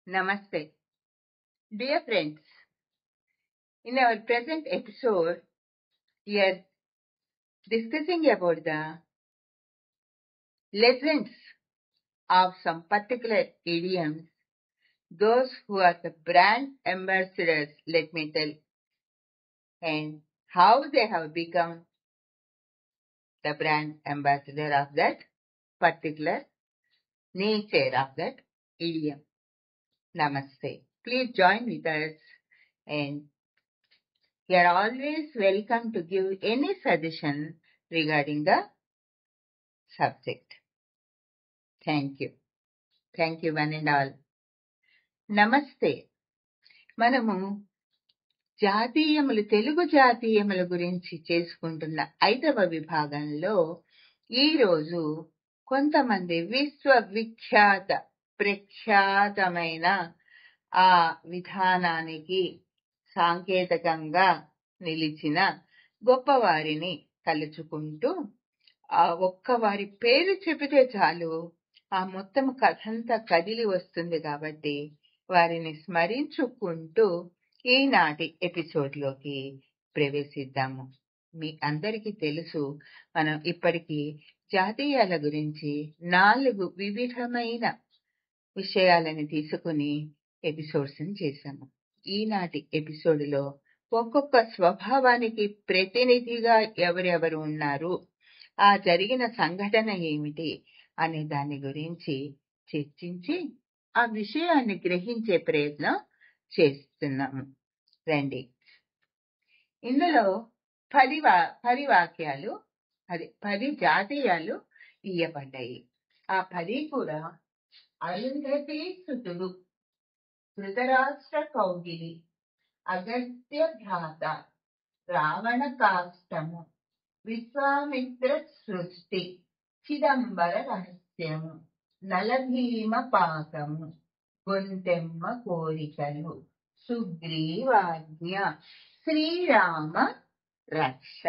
Namaste. Dear friends, in our present episode, we are discussing about the legends of some particular idioms, those who are the brand ambassadors, let me tell, and how they have become the brand ambassador of that particular nature of that idiom. Namaste. Please join with us, and you are always welcome to give any suggestion regarding the subject. Thank you. Thank you one and all. నమస్తే. మనము తెలుగు జాతీయముల గురించి చేసుకుంటున్న 5వ విభాగంలో ఈరోజు కొంతమంది విశ్వవిఖ్యాత ప్రఖ్యాతమైన ఆ విధానానికి సాంకేతికంగా నిలిచిన గొప్పవారిని తలుచుకుంటూ ఆ ఒక్కవారి పేరు చెబితే చాలు ఆ మొత్తం కథంతా కదిలి వస్తుంది కాబట్టి వారిని స్మరించుకుంటూ ఈనాటి ఎపిసోడ్లోకి ప్రవేశిద్దాము. మీ అందరికీ తెలుసు, మనం ఇప్పటికీ జాతీయాల గురించి 4 వివిధమైన విషయాలను తీసుకుని ఎపిసోడ్స్ చేశాము. ఈనాటి ఎపిసోడ్లో ఒక్కొక్క స్వభావానికి ప్రతినిధిగా ఎవరెవరు ఉన్నారు, ఆ జరిగిన సంఘటన ఏమిటి అనే దాని గురించి చర్చించి ఆ విషయాన్ని గ్రహించే ప్రయత్నం చేస్తున్నాము. రండి. ఇందులో 10 వాక్యాలు, 10 జాతీయాలు ఇయ్యబడ్డాయి. ఆ 10 కూడా అరుంధతి సుతుడు, ధృతరాష్ట్ర కౌగిలి, అగస్త్య భ్రాత, రావణ కాష్టము, విశ్వామిత్ర సృష్టి, చిదంబర రహస్యము, నలభీమ పాకము, గొంతెమ్మ కోరికలు, సుగ్రీవాజ్ఞ, శ్రీరామ రక్ష.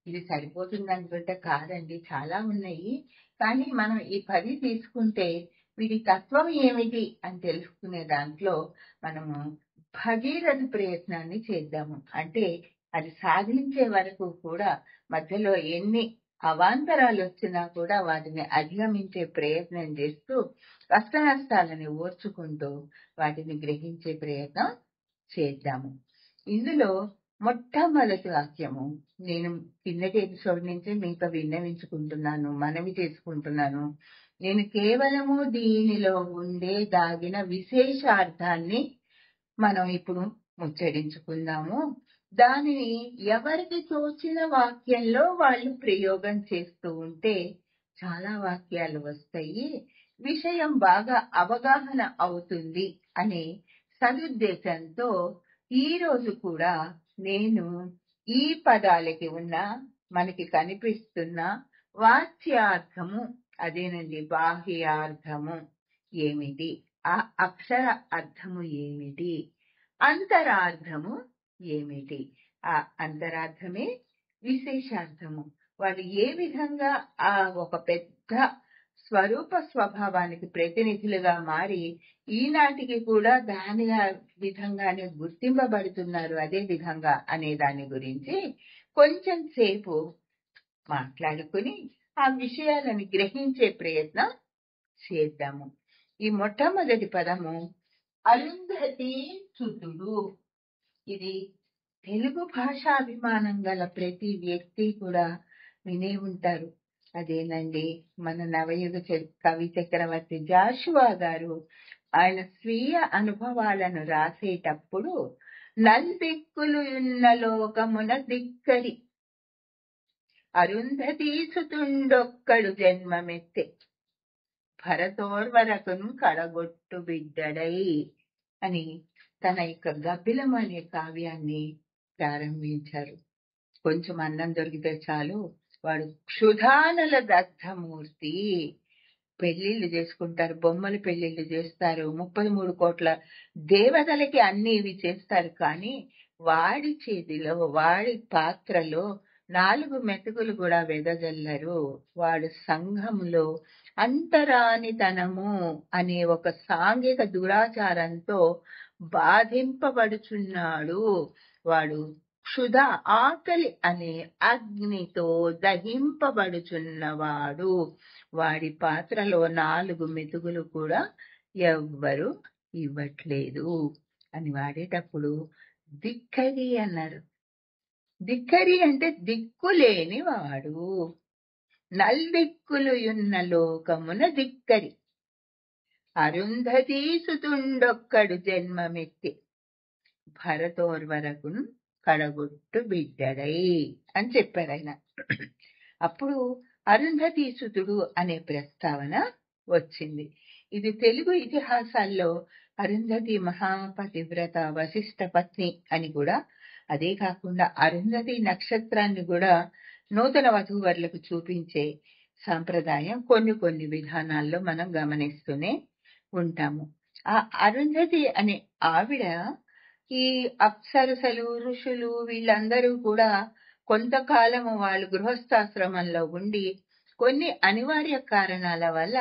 ఇది సరిపోతుంది అనుకుంటే కాదండి, చాలా ఉన్నాయి. కానీ మనం ఈ 10 తీసుకుంటే వీటి తత్వం ఏమిటి అని తెలుసుకునే దాంట్లో మనము భగీరథ ప్రయత్నాన్ని చేద్దాము. అంటే అది సాధించే వరకు కూడా మధ్యలో ఎన్ని అవాంతరాలు వచ్చినా కూడా వాటిని అధిగమించే ప్రయత్నం చేస్తూ కష్ట నష్టాలని ఓర్చుకుంటూ వాటిని గ్రహించే ప్రయత్నం చేద్దాము. ఇందులో మొట్టమొదటి వాక్యము నేను కిందటి ఎపిసోడ్ నుంచి మీతో విన్నవించుకుంటున్నాను, మనవి చేసుకుంటున్నాను. నేను కేవలము దీనిలో ఉండే దాగిన విశేషార్థాన్ని మనం ఇప్పుడు ముచ్చరించుకుందాము. దానిని ఎవరికి తోచిన వాక్యంలో వాళ్ళు ప్రయోగం చేస్తూ ఉంటే చాలా వాక్యాలు వస్తాయి, విషయం బాగా అవగాహన అవుతుంది అనే సదుద్దేశంతో ఈ రోజు కూడా నేను ఈ పదాలకి ఉన్న మనకి కనిపిస్తున్న వాచ్యార్థము, అదేనండి బాహ్యార్థము ఏమిటి, ఆ అక్షర అర్థము ఏమిటి, అంతరార్థము ఏమిటి, ఆ అంతరార్థమే విశేషార్థము. వాళ్ళు ఏ విధంగా ఆ ఒక పెద్ద స్వరూప స్వభావానికి ప్రతినిధులుగా మారి ఈనాటికి కూడా దాని విధంగానే గుర్తింపబడుతున్నారు అదే విధంగా అనే దాని గురించి కొంచెం సేపు మాట్లాడుకుని ఆ విషయాలను గ్రహించే ప్రయత్నం చేద్దాము. ఈ మొట్టమొదటి పదము అరుంధతి సుతుడు. ఇది తెలుగు భాషాభిమానం గల ప్రతి వ్యక్తి కూడా వినే ఉంటారు. అదేనండి మన నవయుగ కవి చక్రవర్తి జాషువా గారు ఆయన స్వీయ అనుభవాలను రాసేటప్పుడు నల్దిక్కులు ఉన్న లోకమున దిక్కరి అరుంధతీ సుతుండొక్కడు జన్మమెత్తే భరతోర్వరకును కడగొట్టు బిడ్డడై అని తన యొక్క గబ్బిలం అనే కావ్యాన్ని ప్రారంభించారు. కొంచెం అన్నం దొరికితే చాలు వాడు క్షుధానల దగ్ధమూర్తి. పెళ్లిళ్ళు చేసుకుంటారు, బొమ్మలు పెళ్లిళ్ళు చేస్తారు, 33 కోట్ల దేవతలకి అన్ని ఇవి చేస్తారు. కానీ వాడి చేతిలో వాడి పాత్రలో 4 మెతుకులు కూడా వెదజల్లరు. వాడు సంఘంలో అంటరానితనము అనే ఒక సాంఘిక దురాచారంతో బాధింపబడుచున్నాడు. వాడు క్షుధ ఆకలి అనే అగ్నితో దహింపబడుచున్నవాడు. వాడి పాత్రలో 4 మెతుకులు కూడా ఎవ్వరు ఇవ్వట్లేదు అని వాడేటప్పుడు ధిక్కరి అన్నారు. ధిక్కరి అంటే దిక్కులేని వాడు. నల్దిక్కులు యున్న లోకమున ధిక్కరి. అరుంధతీ సుతుండొక్కడు జన్మమెత్తి భరతోర్వరకును కడగొట్టు బిడ్డడై అని చెప్పారు ఆయన. అప్పుడు అరుంధతీ సుతుడు అనే ప్రస్తావన వచ్చింది. ఇది తెలుగు ఇతిహాసాల్లో అరుంధతి మహాపతివ్రత వశిష్ఠ పత్ని అని కూడా, అదే కాకుండా అరుంధతి నక్షత్రాన్ని కూడా నూతన వధూవరులకు చూపించే సాంప్రదాయం కొన్ని విధానాల్లో మనం గమనిస్తూనే ఉంటాము. ఆ అరుంధతి అనే ఆవిడ ఈ అప్సరసలు ఋషులు వీళ్ళందరూ కూడా కొంతకాలము వాళ్ళు గృహస్థాశ్రమంలో ఉండి కొన్ని అనివార్య కారణాల వల్ల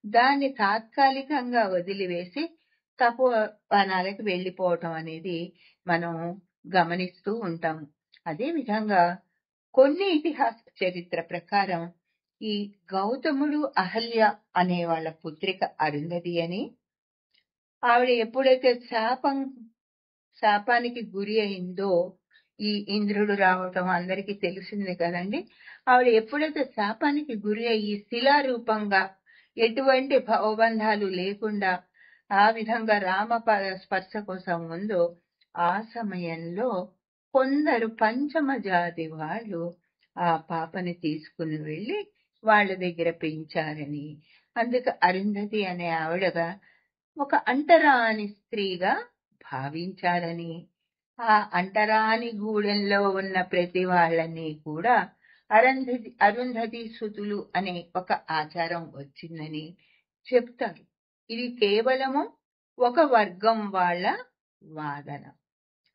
దాన్ని తాత్కాలికంగా వదిలివేసి తపోవనాలకు వెళ్ళిపోవటం అనేది మనం గమనిస్తూ ఉంటాము. అదే విధంగా కొన్ని ఇతిహాస చరిత్ర ప్రకారం ఈ గౌతముడు అహల్య అనే వాళ్ళ పుత్రిక అరుంధతి అని, ఆవిడ ఎప్పుడైతే శాపానికి గురి అయిందో, ఈ ఇంద్రుడు రావటం అందరికీ తెలిసిందే కదండి. ఆవిడ ఎప్పుడైతే శాపానికి గురి అయ్యి శిలారూపంగా ఎటువంటి భవబంధాలు లేకుండా ఆ విధంగా రామపాద స్పర్శ కోసం ఉందో, ఆ సమయంలో కొందరు పంచమ జాతి వాళ్ళు ఆ పాపని తీసుకుని వెళ్ళి వాళ్ళ దగ్గర పెంచారని, అందుకు అరుంధతి అనే ఆవిడగా ఒక అంటరాని స్త్రీగా భావించారని, ఆ అంటరాని గూడెంలో ఉన్న ప్రతి వాళ్ళని కూడా అరుంధతి సుతులు అనే ఒక ఆచారం వచ్చిందని చెప్తారు. ఇది కేవలము ఒక వర్గం వాళ్ళ వాదన.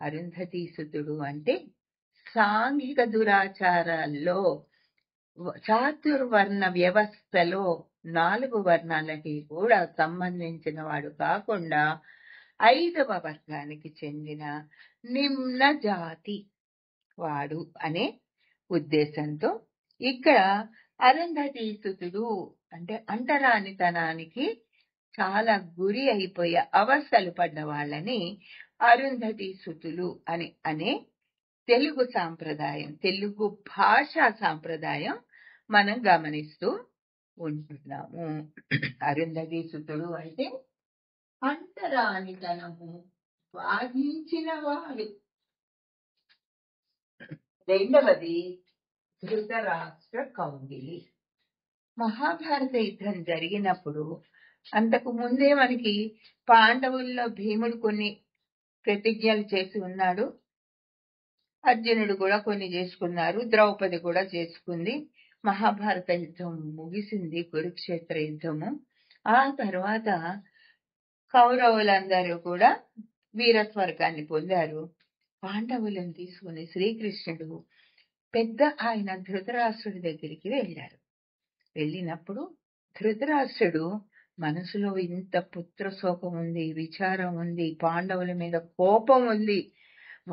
అరుంధతి సుతుడు అంటే సాంఘిక దురాచారాల్లో చాతుర్వర్ణ వ్యవస్థలో 4 వర్ణాలకి కూడా సంబంధించిన వాడు కాకుండా 5వ వర్గానికి చెందిన నిమ్న జాతి వాడు అనే ఉద్దేశంతో ఇక్కడ అరుంధతి సుతుడు అంటే అంటరానితనానికి చాలా గురి అయిపోయే అవస్థలు పడ్డ వాళ్ళని అరుంధతి సుతులు అనే తెలుగు సాంప్రదాయం, తెలుగు భాషా సాంప్రదాయం మనం గమనిస్తూ ఉంటున్నాము. అరుంధతి సుతుడు అంటే అంటరానితనము బాధించిన వాడు. రెండవది ధృతరాష్ట్ర కౌగిలి. మహాభారత యుద్ధం జరిగినప్పుడు అంతకు ముందే మనకి పాండవుల్లో భీముడు కొన్ని ప్రతిజ్ఞలు చేసి ఉన్నాడు, అర్జునుడు కూడా కొన్ని చేసుకున్నారు, ద్రౌపది కూడా చేసుకుంది. మహాభారత యుద్ధం ముగిసింది, కురుక్షేత్ర యుద్ధము. ఆ తర్వాత కౌరవులందరూ కూడా వీరస్వర్గాన్ని పొందారు. పాండవులను తీసుకుని శ్రీకృష్ణుడు పెద్ద ఆయన ధృతరాష్ట్రుడి దగ్గరికి వెళ్ళారు. వెళ్ళినప్పుడు ధృతరాష్ట్రుడు మనసులో ఇంత పుత్ర శోకం ఉంది, విచారం ఉంది, పాండవుల మీద కోపం ఉంది,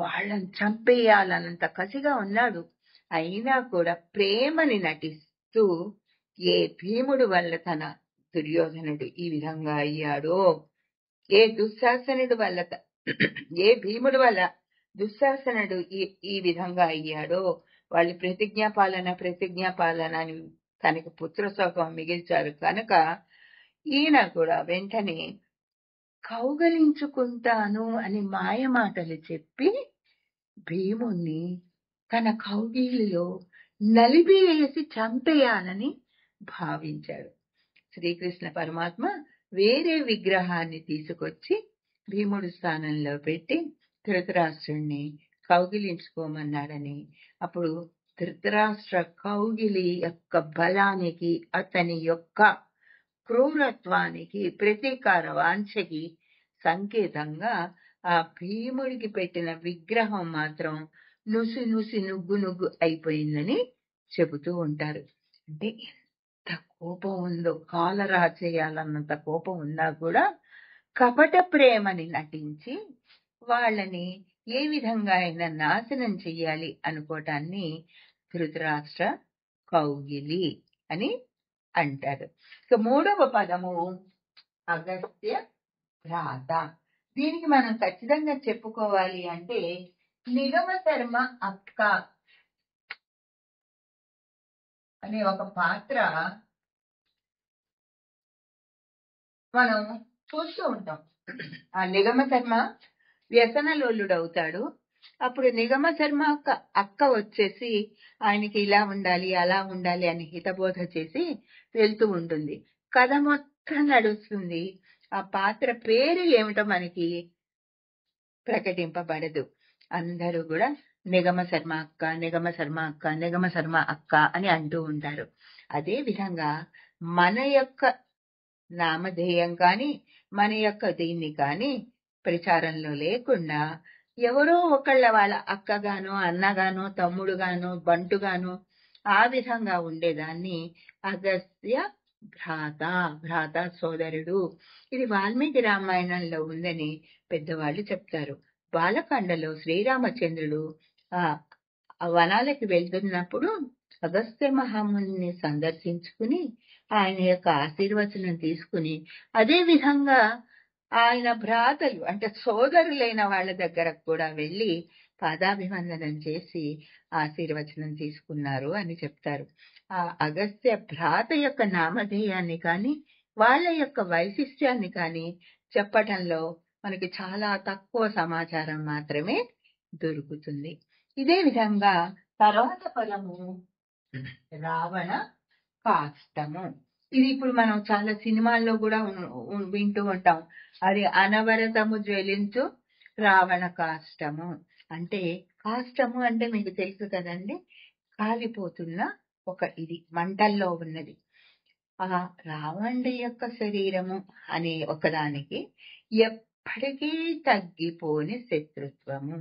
వాళ్ళని చంపేయాలన్నంత కసిగా ఉన్నాడు. అయినా కూడా ప్రేమని నటిస్తూ ఏ భీముడు వల్ల తన దుర్యోధనుడు ఈ విధంగా అయ్యాడో, ఏ భీముడు వల్ల దుశ్శాసనుడు ఈ విధంగా అయ్యాడో, వాళ్ళు ప్రతిజ్ఞాపాలన అని తనకి పుత్రశోకం మిగిల్చారు కనుక ఈయన కూడా వెంటనే కౌగలించుకుంటాను అని మాయమాటలు చెప్పి భీముణ్ణి తన కౌగిలిలో నలిపివేసి చంపేయాలని భావించాడు. శ్రీకృష్ణ పరమాత్మ వేరే విగ్రహాన్ని తీసుకొచ్చి భీముడి స్థానంలో పెట్టి ధృతరాష్ట్రుణ్ణి కౌగిలించుకోమన్నాడని, అప్పుడు ధృతరాష్ట్ర కౌగిలి యొక్క బలానికి, అతని యొక్క క్రూరత్వానికి, ప్రతీకార వాంఛకి సంకేతంగా ఆ భీముడికి పెట్టిన విగ్రహం మాత్రం నుగ్గు అయిపోయిందని చెబుతూ ఉంటారు. అంటే కోపం ఉందో, కాలరా చేయాలన్నంత కోపం ఉన్నా కూడా కపట ప్రేమని నటించి వాళ్ళని ఏ విధంగా అయినా నాశనం చెయ్యాలి అనుకోవటాన్ని ధృతరాష్ట్ర కౌగిలి అని అంటారు. ఇక మూడవ పదము అగస్త్య భ్రాత. దీనికి మనం ఖచ్చితంగా చెప్పుకోవాలి అంటే నిగమ శర్మ అక్క అనే ఒక పాత్ర మనం చూస్తూ ఉంటాం. ఆ నిగమ శర్మ వ్యసనలోలుడవుతాడు. అప్పుడు నిగమ శర్మ అక్క వచ్చేసి ఆయనకి ఇలా ఉండాలి అలా ఉండాలి అని హితబోధ చేసి వెళ్తూ ఉంటుంది. కథ మొత్తం నడుస్తుంది. ఆ పాత్ర పేరు ఏమిటో మనకి ప్రకటింపబడదు. అందరూ కూడా నిగమ శర్మ అక్క, నిగమ శర్మ అక్క, నిగమ శర్మ అక్క అని అంటూ ఉంటారు. అదే విధంగా మన యొక్క నామధేయం కానీ మన యొక్క దీన్ని కానీ ప్రచారంలో లేకుండా ఎవరో ఒకళ్ళ వాళ్ళ అక్కగానో అన్నగానో తమ్ముడుగానో బంటుగానో ఆ విధంగా ఉండేదాన్ని అగస్త్య భ్రాత, భ్రాత సోదరుడు. ఇది వాల్మీకి రామాయణంలో ఉందని పెద్దవాళ్ళు చెప్తారు. బాలకాండలో శ్రీరామచంద్రుడు ఆ వనాలకి వెళ్తున్నప్పుడు అగస్త్య మహాముని సందర్శించుకుని ఆయన యొక్క ఆశీర్వచనం తీసుకుని అదే విధంగా ఆయన భ్రాతలు అంటే సోదరులైన వాళ్ళ దగ్గర కూడా వెళ్ళి పాదాభివందనం చేసి ఆశీర్వచనం తీసుకున్నారు అని చెప్తారు. ఆ అగస్త్య భ్రాత యొక్క నామధేయాన్ని కానీ వాళ్ళ యొక్క వైశిష్ట్యాన్ని కానీ చెప్పటంలో మనకి చాలా తక్కువ సమాచారం మాత్రమే దొరుకుతుంది. ఇదే విధంగా తర్వాత పదము రావణ కాష్టము. ఇది ఇప్పుడు మనం చాలా సినిమాల్లో కూడా వింటూ ఉంటాం. అది అనవరతము జ్వలించు రావణ కాష్టము. అంటే కాష్టము అంటే మీకు తెలుసు కదండి, కాలిపోతున్న ఒక ఇది మంటల్లో ఉన్నది. ఆ రావణుడి యొక్క శరీరము అనే ఒకదానికి ఎప్పటికీ తగ్గిపోని శత్రుత్వము.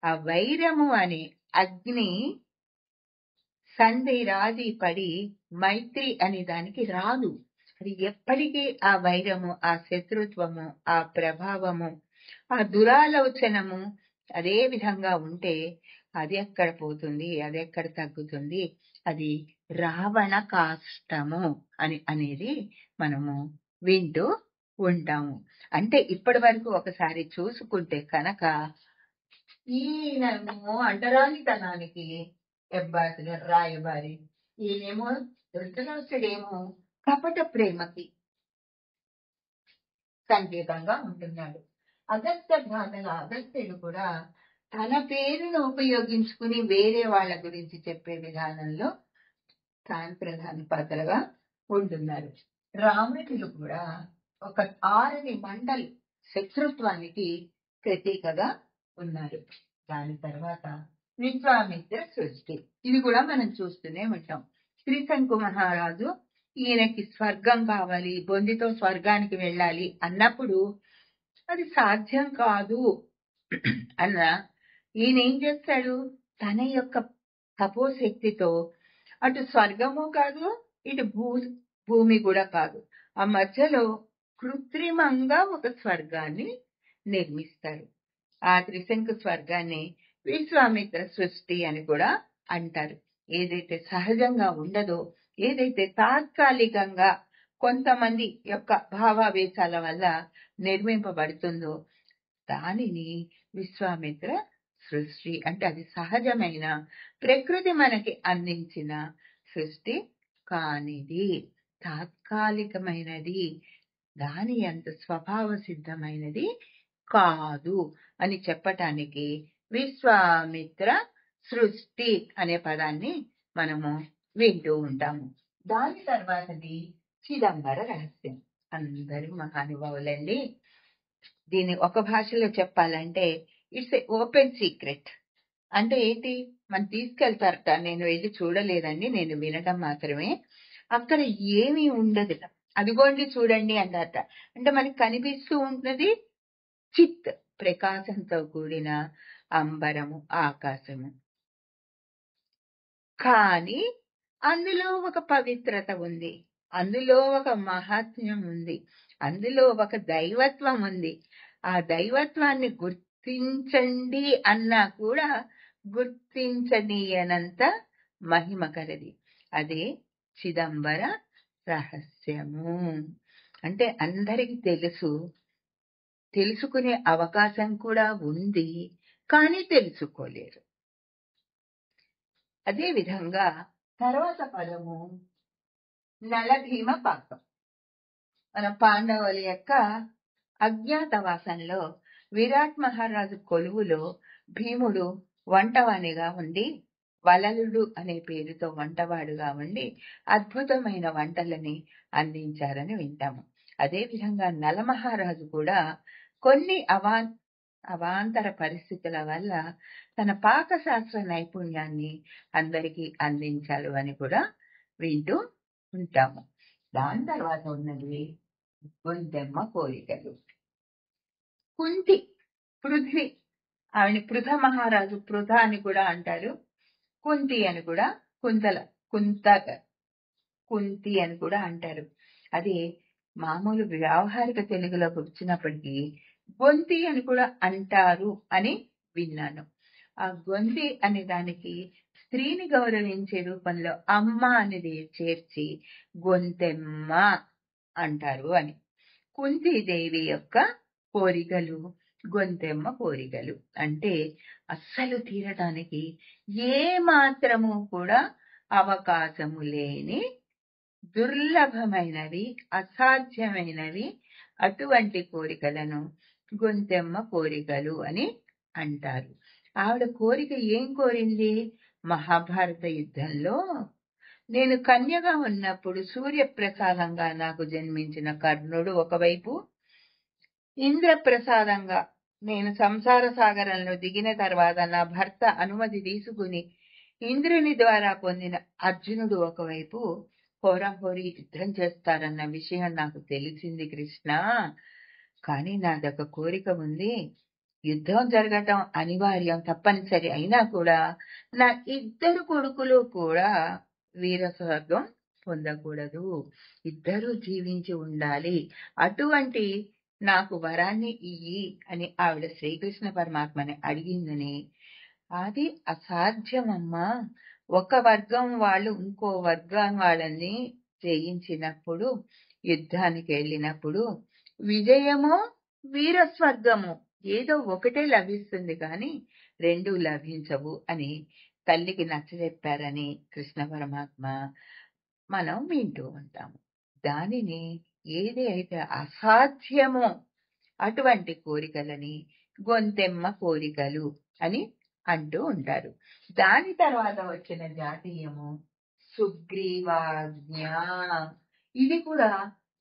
ఆ వైరము అనే అగ్ని సంధి రాజీ పడి మైత్రి అనే దానికి రాదు. అది ఎప్పటికీ ఆ వైరము, ఆ శత్రుత్వము, ఆ ప్రభావము, ఆ దురాలోచనము అదే విధంగా ఉంటే అది ఎక్కడ పోతుంది, అది ఎక్కడ తగ్గుతుంది? అది రావణ కాష్టము అనేది మనము వింటూ ఉంటాము. అంటే ఇప్పటి వరకు ఒకసారి చూసుకుంటే కనుక ఈయనేమో అంటరానితనానికి అంబాసిడర్ రాయబారి, ఈయనేమో ధృతరాష్ట్రుడేమో కపట ప్రేమకి సంకేతంగా ఉంటున్నాడు. అగస్త్య భ్రాతగా అగస్త్యుడు కూడా తన పేరును ఉపయోగించుకుని వేరే వాళ్ళ గురించి చెప్పే విధానంలో తాను ప్రధాన పాత్రగా ఉంటున్నారు. రావణులు కూడా ఒక ఆరని మండలి శత్రుత్వానికి ప్రతీకగా ఉన్నారు. దాని తర్వాత విశ్వామిత్ర సృష్టి. ఇది కూడా మనం చూస్తూనే ఉంటాం. శ్రీశంకు మహారాజు ఈయనకి స్వర్గం కావాలి, బొందితో స్వర్గానికి వెళ్ళాలి అన్నప్పుడు అది సాధ్యం కాదు అన్న ఈయన ఏం చేస్తాడు? తన యొక్క తపోశక్తితో అటు స్వర్గము కాదు, ఇటు భూమి కూడా కాదు, ఆ మధ్యలో కృత్రిమంగా ఒక స్వర్గాన్ని నిర్మిస్తారు. ఆ త్రిశంకు స్వర్గాన్ని విశ్వామిత్ర సృష్టి అని కూడా అంటారు. ఏదైతే సహజంగా ఉండదో, ఏదైతే తాత్కాలికంగా కొంతమంది యొక్క భావావేశాల వల్ల నిర్మింపబడుతుందో దానిని విశ్వామిత్ర సృష్టి అంటే అది సహజమైన ప్రకృతి మనకి అందించిన సృష్టి కానిది, తాత్కాలికమైనది, దాని అంత స్వభావ సిద్ధమైనది కాదు అని చెప్పటానికి విశ్వామిత్ర సృష్టి అనే పదాన్ని మనము వింటూ ఉంటాము. దాని తర్వాతది చిదంబర రహస్యం. అందరూ మహానుభావులండి. దీన్ని ఒక భాషలో చెప్పాలంటే ఇట్స్ ఏ ఓపెన్ సీక్రెట్. అంటే ఏంటి? మనం తీసుకెళ్తారట, నేను వెళ్ళి చూడలేదండి, నేను వినటం మాత్రమే. అక్కడ ఏమీ ఉండదు, అదిగోండి చూడండి అంటారట. అంటే మనకి కనిపిస్తూ ఉంటున్నది చిత్, ప్రకాశంతో కూడిన అంబరము, ఆకాశము. కానీ అందులో ఒక పవిత్రత ఉంది, అందులో ఒక మహాత్మ్యం ఉంది, అందులో ఒక దైవత్వం ఉంది. ఆ దైవత్వాన్ని గుర్తించండి అన్నా కూడా గుర్తించనీయనంత మహిమ కలది. అదే చిదంబర రహస్యము. అంటే అందరికి తెలుసుకునే అవకాశం కూడా ఉంది, కానీ తెలుసుకోలేరు. అదే విధంగా తర్వాత పదము నలభీమ పాకం. మన పాండవుల యొక్క అజ్ఞాతవాసంలో విరాట్ మహారాజు కొలువులో భీముడు వంటవానిగా ఉండి, వలలుడు అనే పేరుతో వంటవాడుగా ఉండి అద్భుతమైన వంటలని అందించారని వింటాము. అదేవిధంగా నలమహారాజు కూడా కొన్ని అవాంతర పరిస్థితుల వల్ల తన పాకశాస్త్ర నైపుణ్యాన్ని అందరికీ అందించాడు అని కూడా వింటూ ఉంటాము. దాని తర్వాత ఉన్నది గొంతెమ్మ కోరికలు. కుంతి, పృథ్వీ, ఆవిడ పృథ మహారాజు, పృథ అని కూడా అంటారు, కుంతి అని కూడా, కుంతి అని కూడా అంటారు. అది మామూలు వ్యావహారిక తెలుగులోకి వచ్చినప్పటికీ గొంతి అని కూడా అంటారు అని విన్నాను. ఆ గొంతి అనే దానికి స్త్రీని గౌరవించే రూపంలో అమ్మ అనేది చేర్చి గొంతెమ్మ అంటారు అని. కుంతీదేవి యొక్క కోరికలు గొంతెమ్మ కోరికలు అంటే అస్సలు తీరటానికి ఏ మాత్రము కూడా అవకాశము లేని దుర్లభమైనవి, అసాధ్యమైనవి అటువంటి కోరికలను గొంతెమ్మ కోరికలు అని అంటారు. ఆవిడ కోరిక ఏం కోరింది? మహాభారత యుద్ధంలో నేను కన్యగా ఉన్నప్పుడు సూర్యప్రసాదంగా నాకు జన్మించిన కర్ణుడు ఒకవైపు, ఇంద్రప్రసాదంగా నేను సంసార సాగరంలో దిగిన తర్వాత నా భర్త అనుమతి తీసుకుని ఇంద్రుని ద్వారా పొందిన అర్జునుడు ఒకవైపు హోరాహోరీ యుద్ధం చేస్తారన్న విషయం నాకు తెలిసింది కృష్ణ. కానీ నాదొక కోరిక ఉంది, యుద్ధం జరగటం అనివార్యం, తప్పనిసరి అయినా కూడా నా ఇద్దరు కొడుకులు కూడా వీరస్వర్గం పొందకూడదు, ఇద్దరూ జీవించి ఉండాలి, అటువంటి నాకు వరాన్ని ఇయ్యి అని ఆవిడ శ్రీకృష్ణ పరమాత్మని అడిగిందని. అది అసాధ్యమమ్మా, ఒక వర్గం వాళ్ళు ఇంకో వర్గం వాళ్ళని జయించినప్పుడు, యుద్ధానికి వెళ్ళినప్పుడు విజయమో వీరస్వర్గము ఏదో ఒకటే లభిస్తుంది, కానీ రెండు లభించవు అని తల్లికి నచ్చజెప్పారని కృష్ణ పరమాత్మ మనం వింటూ ఉంటాము. దానిని ఏది అయితే అసాధ్యమో అటువంటి కోరికలని గొంతెమ్మ కోరికలు అని అంటూ ఉంటారు. దాని తర్వాత వచ్చిన జాతీయము సుగ్రీవాజ్ఞ. ఇది కూడా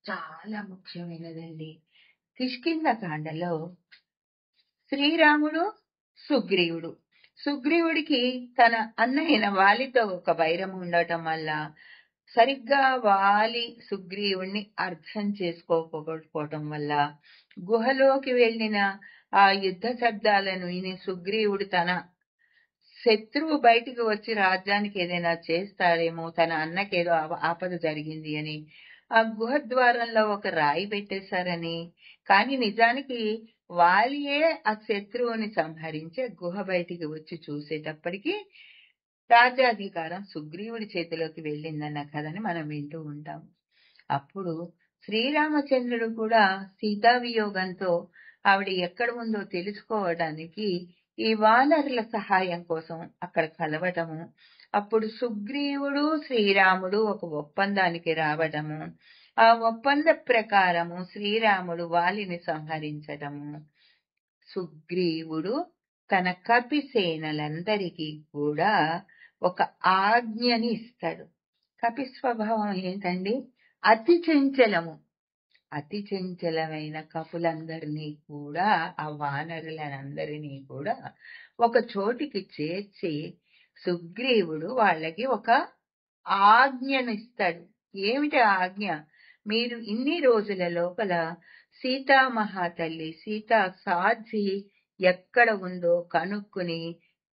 చాలా ముఖ్యమైనదండి. కిష్కింధ కాండలో శ్రీరాముడు, సుగ్రీవుడికి తన అన్నయ్యన వాలితో ఒక వైరం ఉండటం వల్ల సరిగ్గా వాలి సుగ్రీవుణ్ణి అర్థం చేసుకోకపోవటం వల్ల గుహలోకి వెళ్ళిన ఆ యుద్ధ శబ్దాలను విని సుగ్రీవుడు తన శత్రువు బయటికి వచ్చి రాజ్యానికి ఏదైనా చేస్తాడేమో, తన అన్నకేదో ఆపద జరిగింది అని ఆ గుహ ద్వారంలో ఒక రాయి పెట్టేశారని, కానీ నిజానికి వాలియే ఆ శత్రువుని సంహరించే గుహ బయటికి వచ్చి చూసేటప్పటికి రాజ్యాధికారం సుగ్రీవుడి చేతిలోకి వెళ్ళిందన్న కథని మనం వింటూ ఉంటాం. అప్పుడు శ్రీరామచంద్రుడు కూడా సీతావియోగంతో ఆవిడ ఎక్కడ ఉందో తెలుసుకోవడానికి ఈ వానరుల సహాయం కోసం అక్కడ కలవటము, అప్పుడు సుగ్రీవుడు శ్రీరాముడు ఒక ఒప్పందానికి రావటము, ఆ ఒప్పంద ప్రకారము శ్రీరాముడు వాలిని సంహరించటము, సుగ్రీవుడు తన కపిసేనలందరికీ కూడా ఒక ఆజ్ఞని ఇస్తాడు. కపి స్వభావం ఏంటండి? అతి చంచలము. అతి చంచలమైన కపులందరినీ కూడా, ఆ వానరులందరినీ కూడా ఒక చోటికి చేర్చి సుగ్రీవుడు వాళ్ళకి ఒక ఆజ్ఞను ఇస్తాడు. ఏమిటి ఆజ్ఞ? మీరు ఇన్ని రోజుల లోపల సీతామహాతల్లి, సీతా సాధ్వి ఎక్కడ ఉందో కనుక్కుని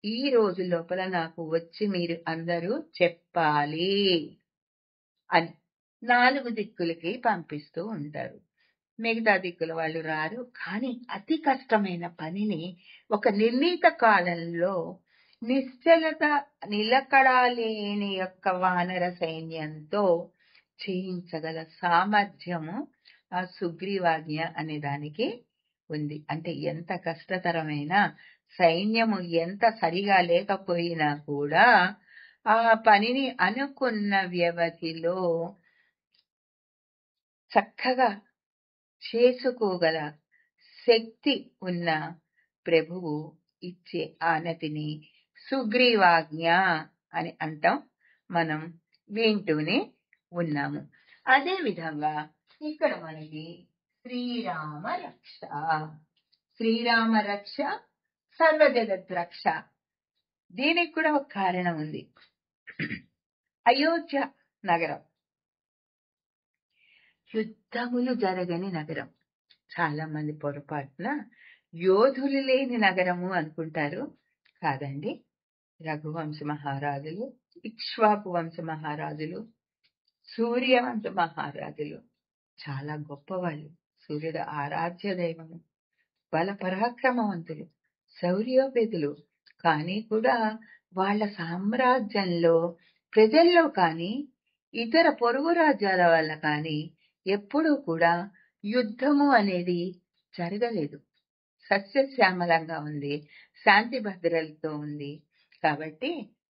ఈ రోజు లోపల నాకు వచ్చి మీరు అందరూ చెప్పాలి అని 4 దిక్కులకి పంపిస్తూ ఉంటారు. మిగతా దిక్కుల వాళ్ళు రారు. కానీ అతి కష్టమైన పనిని ఒక నిర్ణీత కాలంలో నిశ్చలత నిలకడలేని యొక్క వానర సైన్యంతో చేయించగల సామర్థ్యము ఆ సుగ్రీవాజ్ఞ అనే దానికి ఉంది. అంటే ఎంత కష్టతరమైన సైన్యము ఎంత సరిగా లేకపోయినా కూడా ఆ పనిని అనుకున్న వ్యవధిలో చక్కగా చేసుకోగల శక్తి ఉన్న ప్రభువు ఇచ్చే ఆనతిని సుగ్రీవాజ్ఞ అని అంటాం. మనం వింటూనే ఉన్నాము. అదే విధంగా ఇక్కడ మనకి శ్రీరామ రక్ష, శ్రీరామ రక్ష, సర్వజగత్ రక్ష. దీనికి కూడా ఒక కారణం ఉంది. అయోధ్య నగరం యుద్ధములు జరగని నగరం. చాలా మంది పొరపాటున యోధులు లేని నగరము అనుకుంటారు. కాదండి, రఘువంశ మహారాజులు, ఇక్ష్వాకు వంశ మహారాజులు, సూర్యవంశ మహారాజులు చాలా గొప్పవాళ్ళు. సూర్యుడు ఆరాధ్య దైవము, బల పరాక్రమవంతులు, శౌర్యోపేతులు. కానీ కూడా వాళ్ళ సామ్రాజ్యంలో ప్రజల్లో కానీ ఇతర పొరుగు రాజ్యాల వల్ల కానీ ఎప్పుడూ కూడా యుద్ధము అనేది జరగలేదు. సస్యశ్యామలంగా ఉంది, శాంతి భద్రతలతో ఉంది. కాబట్టి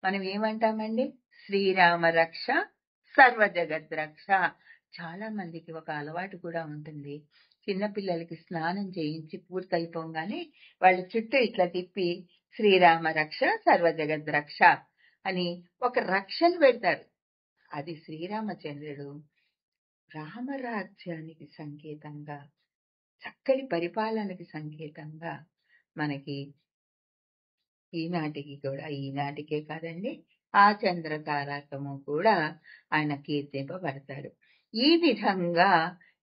మనం ఏమంటామండి? శ్రీరామ రక్ష, సర్వజగత్ రక్ష. చాలా మందికి ఒక అలవాటు కూడా ఉంటుంది. చిన్నపిల్లలకి స్నానం చేయించి పూర్తయిపోగానే వాళ్ళ చుట్టూ ఇట్లా తిప్పి శ్రీరామ రక్ష, సర్వజగత్ రక్ష అని ఒక రక్షను పెడతారు. అది శ్రీరామచంద్రుడు రామరాజ్యానికి సంకేతంగా, చక్కటి పరిపాలనకి సంకేతంగా మనకి ఈనాటికే కాదండి, ఆ చంద్ర తారకము కూడా ఆయన కీర్తింపబడతాడు. ఈ విధంగా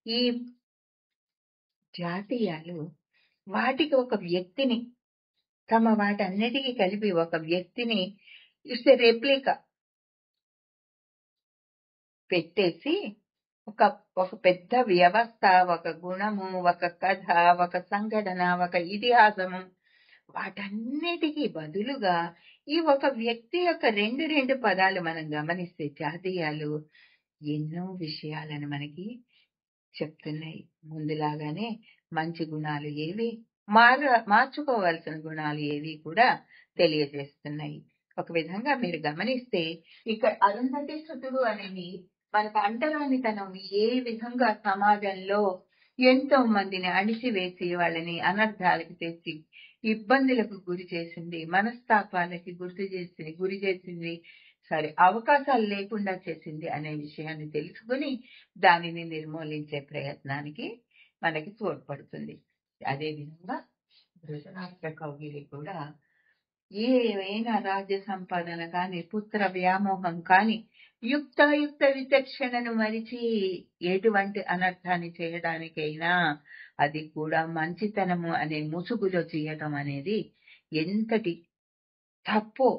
ఈ జాతీయాలు వాటికి ఒక వ్యక్తిని, తమ వాటన్నిటికీ కలిపి ఒక వ్యక్తిని ఇస్తే రెప్లికా పెట్టేసి ఒక పెద్ద వ్యవస్థ, ఒక గుణము, ఒక కథ, ఒక సంఘటన, ఒక ఇతిహాసము, వాటన్నిటికీ బదులుగా ఈ ఒక వ్యక్తి యొక్క రెండు పదాలు మనం గమనిస్తే జాతీయాలు ఎన్నో విషయాలను మనకి చెప్తున్నాయి. ముందులాగానే మంచి గుణాలు ఏవి, మార్చుకోవాల్సిన గుణాలు ఏవి కూడా తెలియజేస్తున్నాయి. ఒక విధంగా మీరు గమనిస్తే ఇక్కడ అరుంధతి స్థుతుడు అనేది మనకు అంటరానితనం ఏ విధంగా సమాజంలో ఎంతో మందిని అణిచివేసి వాళ్ళని అనర్థాలకు తెచ్చి ఇబ్బందులకు గురి చేసింది, మనస్తాపాలకి గురి చేసింది, అవకాశాలు లేకుండా చేసింది అనే విషయాన్ని తెలుసుకుని దానిని నిర్మూలించే ప్రయత్నానికి మనకి తోడ్పడుతుంది. అదేవిధంగా ధృతరాష్ట్ర కౌగిలి కూడా ఏవైనా రాజ్య సంపాదన కాని, పుత్ర వ్యామోహం కాని, యుక్తాయుక్త విచక్షణను మరిచి ఎటువంటి అనర్థాన్ని చేయడానికైనా అది కూడా మంచితనము అనే ముసుగులో చేయటం అనేది ఎంతటి తప్పో,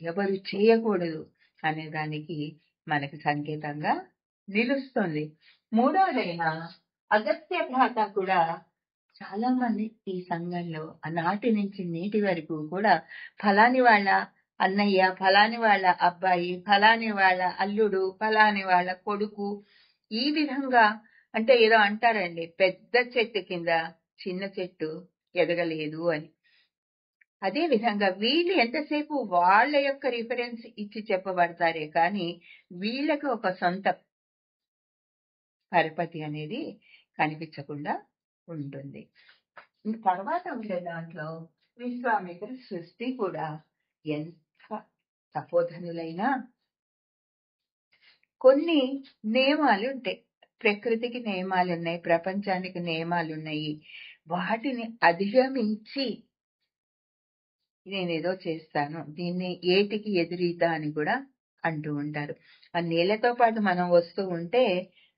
ఎవరు చేయకూడదు అనే దానికి మనకి సంకేతంగా నిలుస్తుంది. మూడవదైన అగస్త్య భ్రాత కూడా చాలా మంది ఈ సంఘంలో ఆనాటి నుంచి నేటి వరకు కూడా ఫలాని వాళ్ళ అన్నయ్య, ఫలాని వాళ్ళ అబ్బాయి, ఫలాని వాళ్ళ అల్లుడు, ఫలాని వాళ్ళ కొడుకు, ఈ విధంగా అంటే ఏదో అంటారండి, పెద్ద చెట్టు కింద చిన్న చెట్టు ఎదగలేదు అని. అదే విధంగా వీళ్ళు ఎంతసేపు వాళ్ళ యొక్క రిఫరెన్స్ ఇచ్చి చెప్పబడతారే కానీ వీళ్ళకి ఒక సొంత పరపతి అనేది కనిపించకుండా ఉంటుంది. తర్వాత ఉండే దాంట్లో విశ్వామిత్ర సృష్టి కూడా ఎంత తపోధనులైనా కొన్ని నియమాలు ఉంటాయి. ప్రకృతికి నియమాలు ఉన్నాయి, ప్రపంచానికి నియమాలు ఉన్నాయి. వాటిని అధిగమించి నేనేదో చేస్తాను, దీన్ని ఏటికి ఎదురీత అని కూడా అంటూ ఉంటారు. ఆ నీళ్లతో పాటు మనం వస్తూ ఉంటే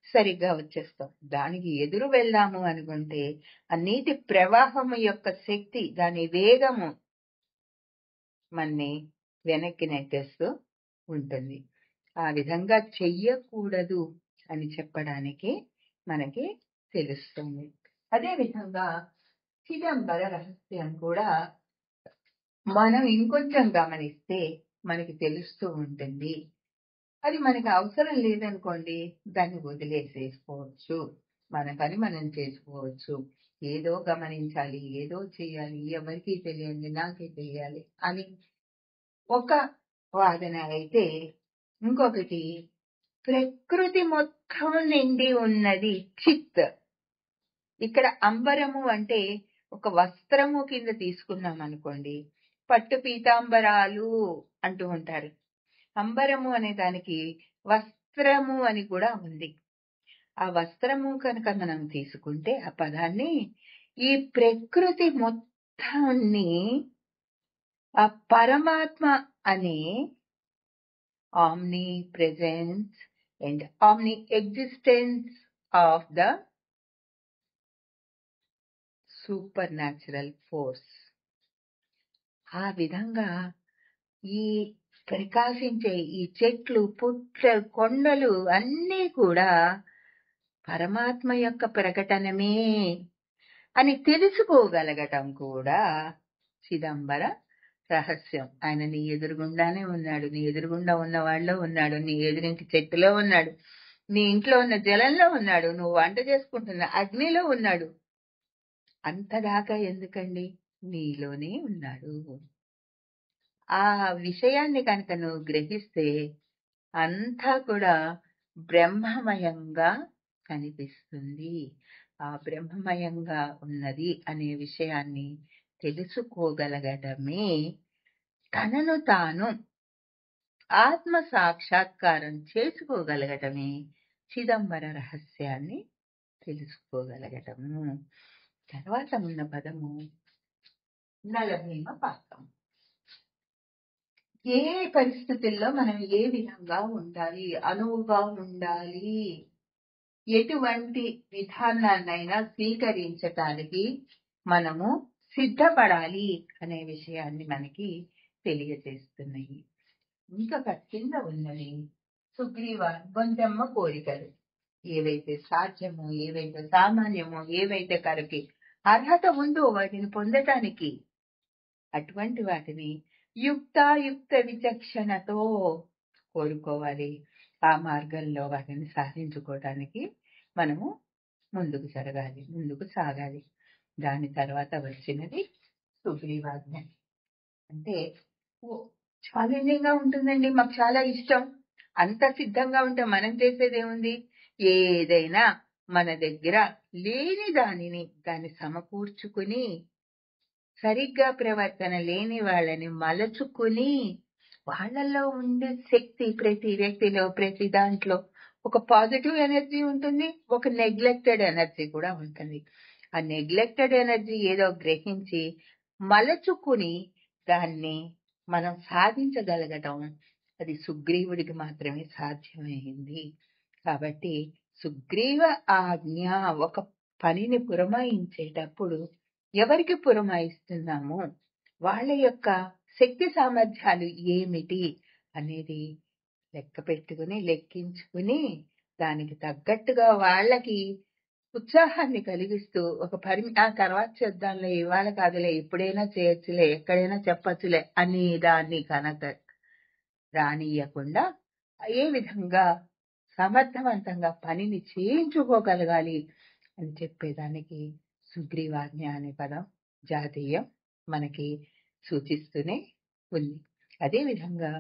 సరిగ్గా వచ్చేస్తాం. దానికి ఎదురు వెళ్దాము అనుకుంటే ఆ నీటి ప్రవాహము యొక్క శక్తి, దాని వేగము మనని వెనక్కి నెట్టేస్తూ ఉంటుంది. ఆ విధంగా చెయ్యకూడదు అని చెప్పడానికి మనకి తెలుస్తుంది. అదేవిధంగా చిదంబర రహస్యం కూడా మనం ఇంకొంచెం గమనిస్తే మనకి తెలుస్తూ ఉంటుంది. అది మనకి అవసరం లేదనుకోండి, దాన్ని వదిలేసేసుకోవచ్చు. మన పని మనం చేసుకోవచ్చు. ఏదో గమనించాలి, ఏదో చేయాలి, ఎవరికీ తెలియాలి, నాకే తెలియాలి అని ఒక వాదన అయితే, ఇంకొకటి ప్రకృతి మొత్తం నిండి ఉన్నది చిత్. ఇక్కడ అంబరము అంటే ఒక వస్త్రము కింద తీసుకున్నాం అనుకోండి, పట్టు పీతాంబరాలు అంటూ ఉంటారు. అంబరము అనే దానికి వస్త్రము అని కూడా ఉంది. ఆ వస్త్రము కనుక మనం తీసుకుంటే ఆ పదాన్ని, ఈ ప్రకృతి మొత్తాన్ని ఆ పరమాత్మ అనే omni presence and omni existence of the super natural force, ఆ విధంగా ఈ ప్రకాశించే ఈ చెట్లు, పుట్ల, కొండలు అన్నీ కూడా పరమాత్మ యొక్క ప్రకటనమే అని తెలుసుకోగలగటం కూడా చిదంబర రహస్యం. ఆయన నీ ఎదురుగుండానే ఉన్నాడు, నీ ఎదురుగుండా ఉన్న వాళ్ళలో ఉన్నాడు, నీ ఎదురింటి చెట్టులో ఉన్నాడు, నీ ఇంట్లో ఉన్న జలంలో ఉన్నాడు, నువ్వు వంట చేసుకుంటున్న అగ్నిలో ఉన్నాడు. అంతదాకా ఎందుకండి, నీలోనే ఉన్నాడు. ఆ విషయాన్ని కనుక నువ్వు గ్రహిస్తే అంతా కూడా బ్రహ్మమయంగా కనిపిస్తుంది. ఆ బ్రహ్మమయంగా ఉన్నది అనే విషయాన్ని తెలుసుకోగలగటమే, తనను తాను ఆత్మ సాక్షాత్కారం చేసుకోగలగటమే చిదంబర రహస్యాన్ని తెలుసుకోగలగటము. తర్వాత ఉన్న పదము నలభీమ పాకం. ఏ పరిస్థితుల్లో మనం ఏ విధంగా ఉండాలి, అనువుగా ఉండాలి, ఎటువంటి విధానాన్నైనా స్వీకరించటానికి మనము సిద్ధపడాలి అనే విషయాన్ని మనకి తెలియజేస్తున్నాయి. ఇంకొక కింద ఉన్నది సుగ్రీవ గొంతెమ్మ కోరికలు. ఏవైతే సాధ్యమో, ఏవైతే సామాన్యమో, ఏవైతే కరకి అర్హత ఉందో వాటిని పొందటానికి, అటువంటి వాటిని యుక్తాయుక్త విచక్షణతో కోరుకోవాలి. ఆ మార్గంలో వాటిని సాధించుకోవటానికి మనము ముందుకు జరగాలి, ముందుకు సాగాలి. దాని తర్వాత వచ్చినది సుగ్రీవాజ్ఞ. అంటే ఛాలెంజింగ్ గా ఉంటుందండి, మాకు చాలా ఇష్టం. అంత సిద్ధంగా ఉంటే మనం చేసేది ఏముంది? ఏదైనా మన దగ్గర లేని దాన్ని సమకూర్చుకుని, సరిగ్గా ప్రవర్తన లేని వాళ్ళని మలచుకుని, వాళ్ళల్లో ఉండే శక్తి, ప్రతి వ్యక్తిలో, ప్రతి దాంట్లో ఒక పాజిటివ్ ఎనర్జీ ఉంటుంది, ఒక నెగ్లెక్టెడ్ ఎనర్జీ కూడా ఉంటుంది. ఆ నెగ్లెక్టెడ్ ఎనర్జీ ఏదో గ్రహించి మలచుకుని దాన్ని మనం సాధించగలగటం, అది సుగ్రీవుడికి మాత్రమే సాధ్యమైంది. కాబట్టి సుగ్రీవ ఆజ్ఞ, ఒక పనిని పురమాయించేటప్పుడు ఎవరికి పురమాయిస్తున్నాము, వాళ్ళ యొక్క శక్తి సామర్థ్యాలు ఏమిటి అనేది లెక్క పెట్టుకుని, లెక్కించుకుని, దానికి తగ్గట్టుగా వాళ్ళకి ఉత్సాహాన్ని కలిగిస్తూ, ఒక ఆ తర్వాత చేద్దాంలే, ఇవాళ కాదులే, ఎప్పుడైనా చేయొచ్చులే, ఎక్కడైనా చెప్పచ్చులే అని దాన్ని కనుక రానియకుండా ఏ విధంగా సమర్థవంతంగా పనిని చేయించుకోగలగాలి అని చెప్పేదానికి సుగ్రీవాజ్ఞ అనే పదం జాతీయం మనకి సూచిస్తూనే ఉంది. అదేవిధంగా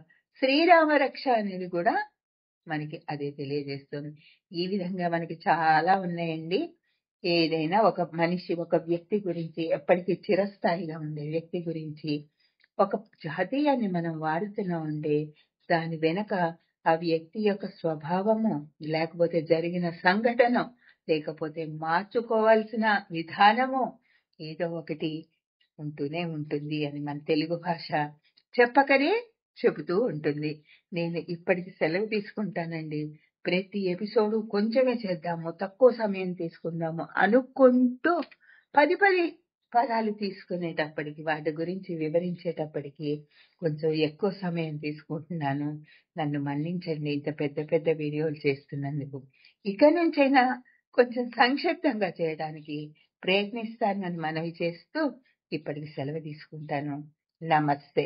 శ్రీరామ రక్ష అనేది కూడా మనకి అదే తెలియజేస్తుంది. ఈ విధంగా మనకి చాలా ఉన్నాయండి. ఏదైనా ఒక మనిషి, ఒక వ్యక్తి గురించి, ఎప్పటికీ చిరస్థాయిగా ఉండే వ్యక్తి గురించి, ఒక జాతీయాన్ని మనం వాడుతూనే ఉంటే దాని వెనక ఆ వ్యక్తి యొక్క స్వభావము, లేకపోతే జరిగిన సంఘటన, లేకపోతే మార్చుకోవాల్సిన విధానము ఏదో ఒకటి ఉంటూనే ఉంటుంది అని మన తెలుగు భాష చెప్పకనే చెబుతూ ఉంటుంది. నేను ఇప్పటికి సెలవు తీసుకుంటానండి. ప్రతి ఎపిసోడు కొంచెమే చేద్దాము, తక్కువ సమయం తీసుకుందాము అనుకుంటూ 10 పదాలు తీసుకునేటప్పటికి వాటి గురించి వివరించేటప్పటికి కొంచెం ఎక్కువ సమయం తీసుకుంటున్నాను. నన్ను మన్నించండి ఇంత పెద్ద పెద్ద వీడియోలు చేస్తున్నందుకు. ఇక నుంచైనా కొంచెం సంక్షిప్తంగా చేయడానికి ప్రయత్నిస్తానని మనవి చేస్తూ ఇప్పటికి సెలవు తీసుకుంటాను. నమస్తే.